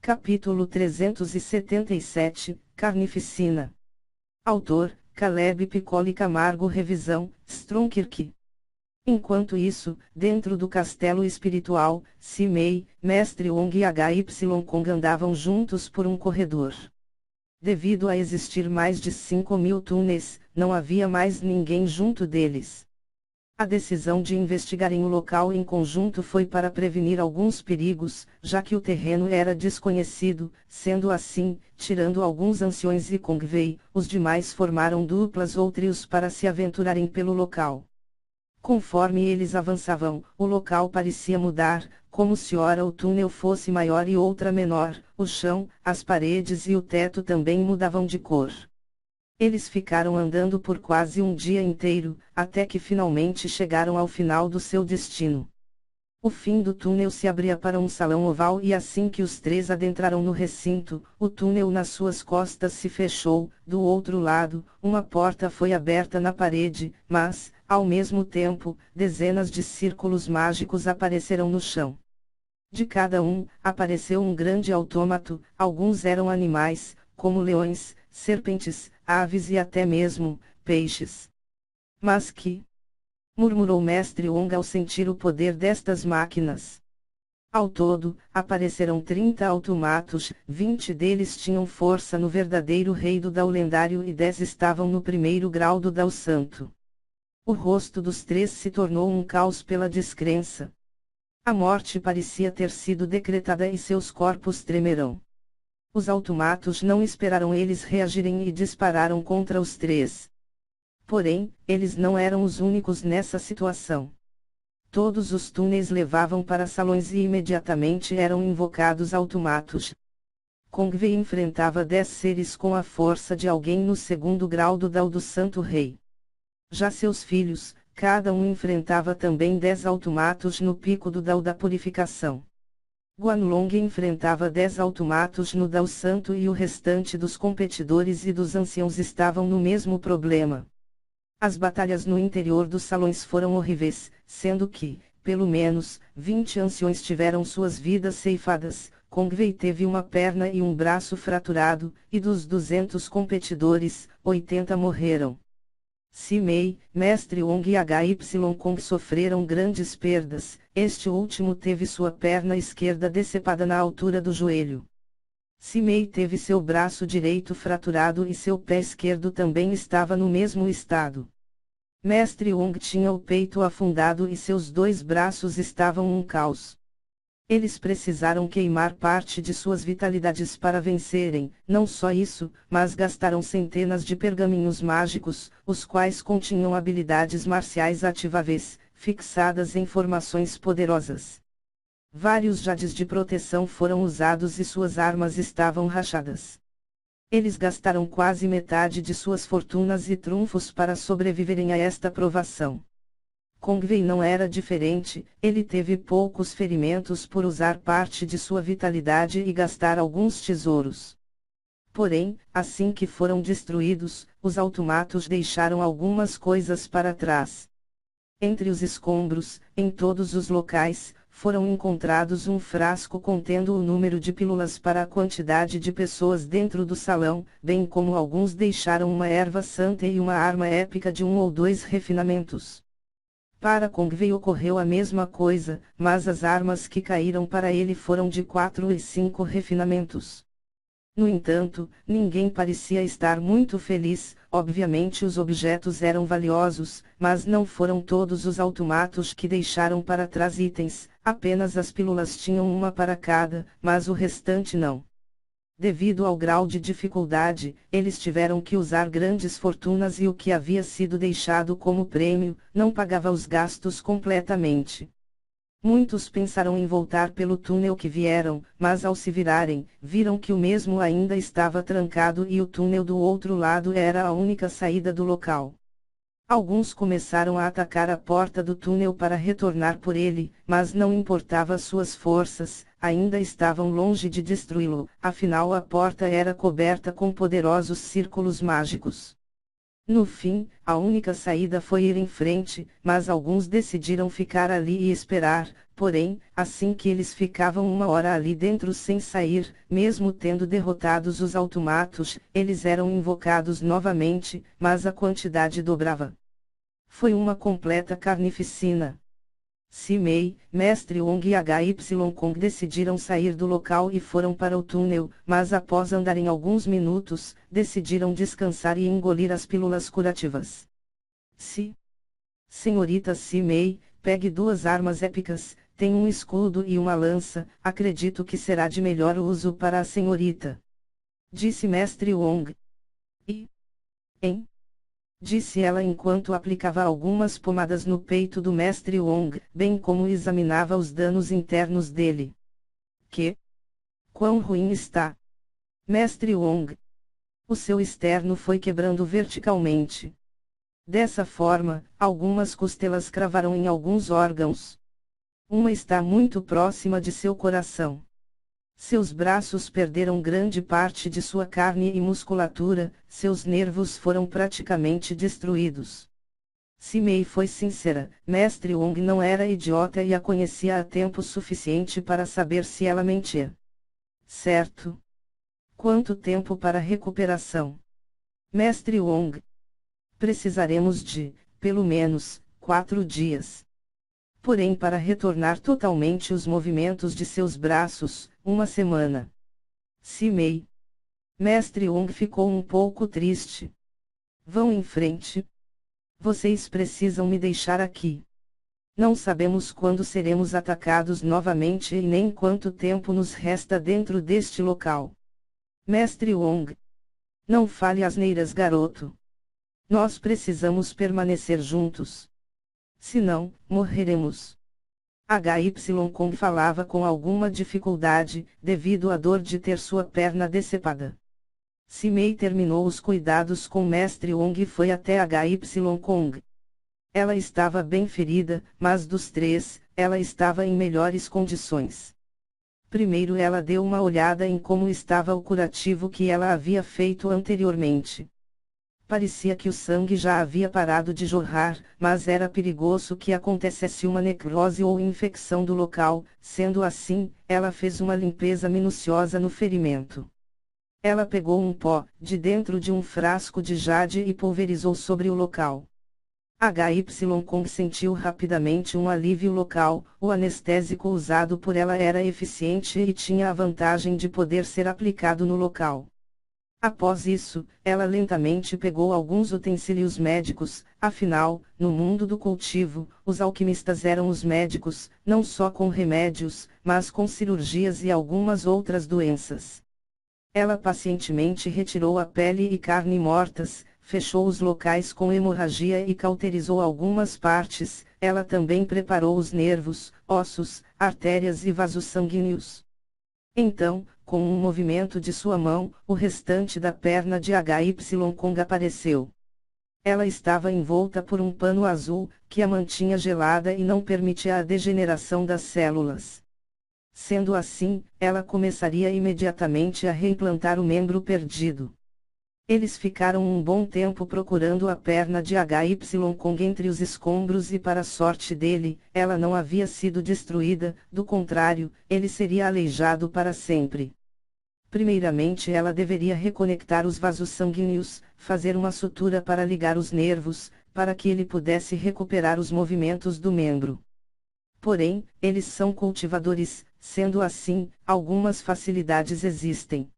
Capítulo 377, Carnificina. Autor, Caleb Piccoli Camargo. Revisão, Stronkirk. Enquanto isso, dentro do castelo espiritual, Simei, Mestre Ong e HY Kong andavam juntos por um corredor. Devido a existir mais de 5.000 túneis, não havia mais ninguém junto deles. A decisão de investigarem o local em conjunto foi para prevenir alguns perigos, já que o terreno era desconhecido. Sendo assim, tirando alguns anciões e Kongvei, os demais formaram duplas ou trios para se aventurarem pelo local. Conforme eles avançavam, o local parecia mudar, como se ora o túnel fosse maior e outra menor. O chão, as paredes e o teto também mudavam de cor. Eles ficaram andando por quase um dia inteiro, até que finalmente chegaram ao final do seu destino. O fim do túnel se abria para um salão oval e assim que os três adentraram no recinto, o túnel nas suas costas se fechou. Do outro lado, uma porta foi aberta na parede, mas, ao mesmo tempo, dezenas de círculos mágicos apareceram no chão. De cada um, apareceu um grande autômato. Alguns eram animais, como leões, serpentes, aves e até mesmo peixes. Mas que? Murmurou Mestre Ong ao sentir o poder destas máquinas. Ao todo, apareceram 30 automatos. 20 deles tinham força no verdadeiro rei do Dao lendário e 10 estavam no primeiro grau do Dao santo. O rosto dos três se tornou um caos pela descrença. A morte parecia ter sido decretada e seus corpos tremerão. Os automatos não esperaram eles reagirem e dispararam contra os três. Porém, eles não eram os únicos nessa situação. Todos os túneis levavam para salões e imediatamente eram invocados automatos. Kongvei enfrentava 10 seres com a força de alguém no segundo grau do Dao do Santo Rei. Já seus filhos, cada um enfrentava também 10 automatos no pico do Dao da Purificação. Guanlong enfrentava 10 automatos no Dao Santo e o restante dos competidores e dos anciãos estavam no mesmo problema. As batalhas no interior dos salões foram horríveis, sendo que, pelo menos, 20 anciões tiveram suas vidas ceifadas. Kongvei teve uma perna e um braço fraturado, e dos 200 competidores, 80 morreram. Simei, Mestre Ong e HY Kong sofreram grandes perdas. Este último teve sua perna esquerda decepada na altura do joelho. Simei teve seu braço direito fraturado e seu pé esquerdo também estava no mesmo estado. Mestre Ong tinha o peito afundado e seus 2 braços estavam um caos. Eles precisaram queimar parte de suas vitalidades para vencerem. Não só isso, mas gastaram centenas de pergaminhos mágicos, os quais continham habilidades marciais ativáveis, fixadas em formações poderosas. Vários jades de proteção foram usados e suas armas estavam rachadas. Eles gastaram quase metade de suas fortunas e trunfos para sobreviverem a esta provação. Kongvei não era diferente. Ele teve poucos ferimentos por usar parte de sua vitalidade e gastar alguns tesouros. Porém, assim que foram destruídos, os automatos deixaram algumas coisas para trás. Entre os escombros, em todos os locais, foram encontrados um frasco contendo o número de pílulas para a quantidade de pessoas dentro do salão, bem como alguns deixaram uma erva santa e uma arma épica de 1 ou 2 refinamentos. Para Kongvei ocorreu a mesma coisa, mas as armas que caíram para ele foram de 4 e 5 refinamentos. No entanto, ninguém parecia estar muito feliz. Obviamente os objetos eram valiosos, mas não foram todos os automatos que deixaram para trás itens. Apenas as pílulas tinham uma para cada, mas o restante não. Devido ao grau de dificuldade, eles tiveram que usar grandes fortunas e o que havia sido deixado como prêmio, não pagava os gastos completamente. Muitos pensaram em voltar pelo túnel que vieram, mas ao se virarem, viram que o mesmo ainda estava trancado e o túnel do outro lado era a única saída do local. Alguns começaram a atacar a porta do túnel para retornar por ele, mas não importava suas forças, ainda estavam longe de destruí-lo, afinal a porta era coberta com poderosos círculos mágicos. No fim, a única saída foi ir em frente, mas alguns decidiram ficar ali e esperar, Porém, assim que eles ficavam 1 hora ali dentro sem sair, mesmo tendo derrotados os automatos, eles eram invocados novamente, mas a quantidade dobrava. Foi uma completa carnificina. Simei, Mestre Wong e HY Kong decidiram sair do local e foram para o túnel, mas após andarem alguns minutos, decidiram descansar e engolir as pílulas curativas. Senhorita Simei, pegue 2 armas épicas, tem um escudo e uma lança, acredito que será de melhor uso para a senhorita. Disse Mestre Wong. Disse ela enquanto aplicava algumas pomadas no peito do Mestre Wong, bem como examinava os danos internos dele. Quão ruim está? Mestre Wong. O seu externo foi quebrando verticalmente. Dessa forma, algumas costelas cravaram em alguns órgãos. Uma está muito próxima de seu coração. Seus braços perderam grande parte de sua carne e musculatura, seus nervos foram praticamente destruídos. Simei foi sincera, Mestre Wong não era idiota e a conhecia há tempo suficiente para saber se ela mentia. Certo. Quanto tempo para recuperação? Mestre Wong. Precisaremos de, pelo menos, 4 dias. Porém, para retornar totalmente os movimentos de seus braços, 1 semana. Simei. Mestre Wong ficou um pouco triste. Vão em frente. Vocês precisam me deixar aqui. Não sabemos quando seremos atacados novamente e nem quanto tempo nos resta dentro deste local. Mestre Wong. Não fale asneiras, garoto. Nós precisamos permanecer juntos. Senão, morreremos. HY Kong falava com alguma dificuldade, devido à dor de ter sua perna decepada. Simei terminou os cuidados com Mestre Wong e foi até HY Kong. Ela estava bem ferida, mas dos 3, ela estava em melhores condições. Primeiro ela deu uma olhada em como estava o curativo que ela havia feito anteriormente. Parecia que o sangue já havia parado de jorrar, mas era perigoso que acontecesse uma necrose ou infecção do local, sendo assim, ela fez uma limpeza minuciosa no ferimento. Ela pegou um pó, de dentro de um frasco de jade e pulverizou sobre o local. HY Kong sentiu rapidamente um alívio local, o anestésico usado por ela era eficiente e tinha a vantagem de poder ser aplicado no local. Após isso, ela lentamente pegou alguns utensílios médicos, afinal, no mundo do cultivo, os alquimistas eram os médicos, não só com remédios, mas com cirurgias e algumas outras doenças. Ela pacientemente retirou a pele e carne mortas, fechou os locais com hemorragia e cauterizou algumas partes, ela também preparou os nervos, ossos, artérias e vasos sanguíneos. Então, com um movimento de sua mão, o restante da perna de HY Kong apareceu. Ela estava envolta por um pano azul, que a mantinha gelada e não permitia a degeneração das células. Sendo assim, ela começaria imediatamente a reimplantar o membro perdido. Eles ficaram um bom tempo procurando a perna de HY Kong entre os escombros e para a sorte dele, ela não havia sido destruída, do contrário, ele seria aleijado para sempre. Primeiramente ela deveria reconectar os vasos sanguíneos, fazer uma sutura para ligar os nervos, para que ele pudesse recuperar os movimentos do membro. Porém, eles são cultivadores, sendo assim, algumas facilidades existem.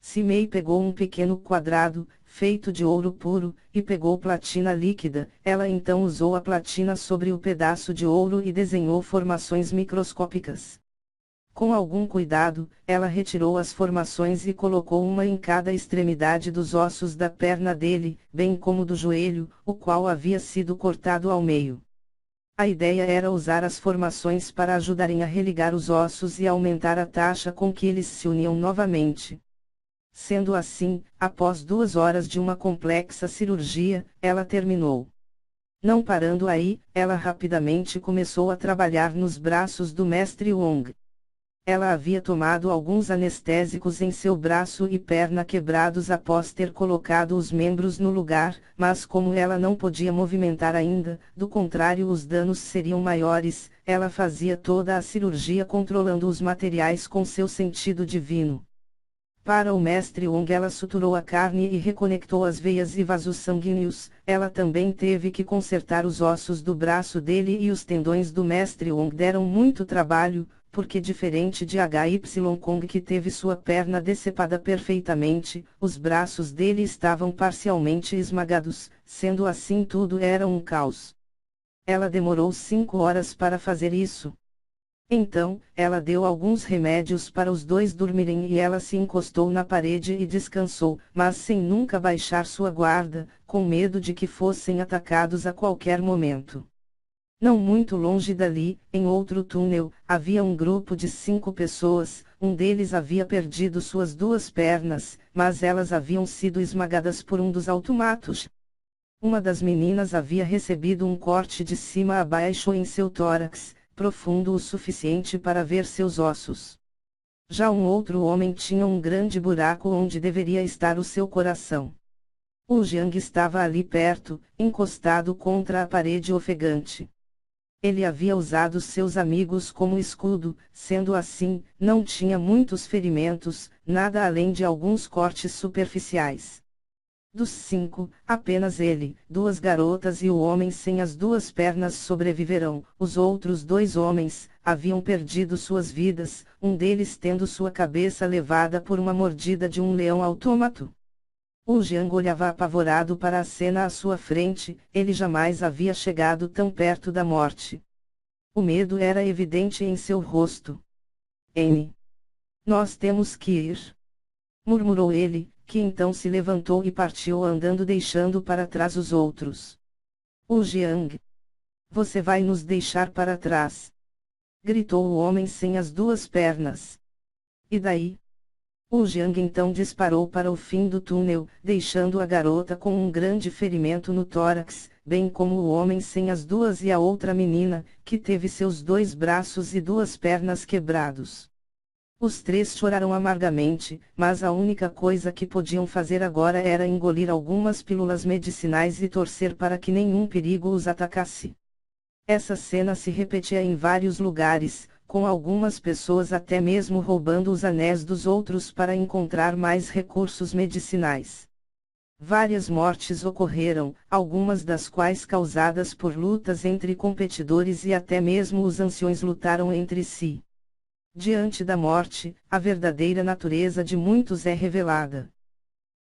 Simei pegou um pequeno quadrado, feito de ouro puro, e pegou platina líquida, ela então usou a platina sobre o pedaço de ouro e desenhou formações microscópicas. Com algum cuidado, ela retirou as formações e colocou uma em cada extremidade dos ossos da perna dele, bem como do joelho, o qual havia sido cortado ao meio. A ideia era usar as formações para ajudarem a religar os ossos e aumentar a taxa com que eles se uniam novamente. Sendo assim, após 2 horas de uma complexa cirurgia, ela terminou. Não parando aí, ela rapidamente começou a trabalhar nos braços do Mestre Wong. Ela havia tomado alguns anestésicos em seu braço e perna quebrados após ter colocado os membros no lugar, mas como ela não podia movimentar ainda, do contrário os danos seriam maiores, ela fazia toda a cirurgia controlando os materiais com seu sentido divino. Para o mestre Wong ela suturou a carne e reconectou as veias e vasos sanguíneos, ela também teve que consertar os ossos do braço dele e os tendões do mestre Wong deram muito trabalho, porque diferente de HY Kong que teve sua perna decepada perfeitamente, os braços dele estavam parcialmente esmagados, sendo assim tudo era um caos. Ela demorou 5 horas para fazer isso. Então, ela deu alguns remédios para os dois dormirem e ela se encostou na parede e descansou, mas sem nunca baixar sua guarda, com medo de que fossem atacados a qualquer momento. Não muito longe dali, em outro túnel, havia um grupo de 5 pessoas, um deles havia perdido suas 2 pernas, mas elas haviam sido esmagadas por um dos automatos. Uma das meninas havia recebido um corte de cima a baixo em seu tórax, profundo o suficiente para ver seus ossos. Já um outro homem tinha um grande buraco onde deveria estar o seu coração. O Jiang estava ali perto, encostado contra a parede ofegante. Ele havia usado seus amigos como escudo, sendo assim, não tinha muitos ferimentos, nada além de alguns cortes superficiais. Dos 5, apenas ele, 2 garotas e o homem sem as 2 pernas sobreviverão. Os outros 2 homens, haviam perdido suas vidas, um deles tendo sua cabeça levada por uma mordida de um leão autômato. O Jiang olhava apavorado para a cena à sua frente, ele jamais havia chegado tão perto da morte. O medo era evidente em seu rosto. N. Nós temos que ir. Murmurou ele, que então se levantou e partiu andando deixando para trás os outros. O Jiang. Você vai nos deixar para trás? Gritou o homem sem as 2 pernas. E daí? O Jiang então disparou para o fim do túnel, deixando a garota com um grande ferimento no tórax, bem como o homem sem as 2 e a outra menina, que teve seus 2 braços e 2 pernas quebrados. Os 3 choraram amargamente, mas a única coisa que podiam fazer agora era engolir algumas pílulas medicinais e torcer para que nenhum perigo os atacasse. Essa cena se repetia em vários lugares, com algumas pessoas até mesmo roubando os anéis dos outros para encontrar mais recursos medicinais. Várias mortes ocorreram, algumas das quais causadas por lutas entre competidores e até mesmo os anciões lutaram entre si. Diante da morte, a verdadeira natureza de muitos é revelada.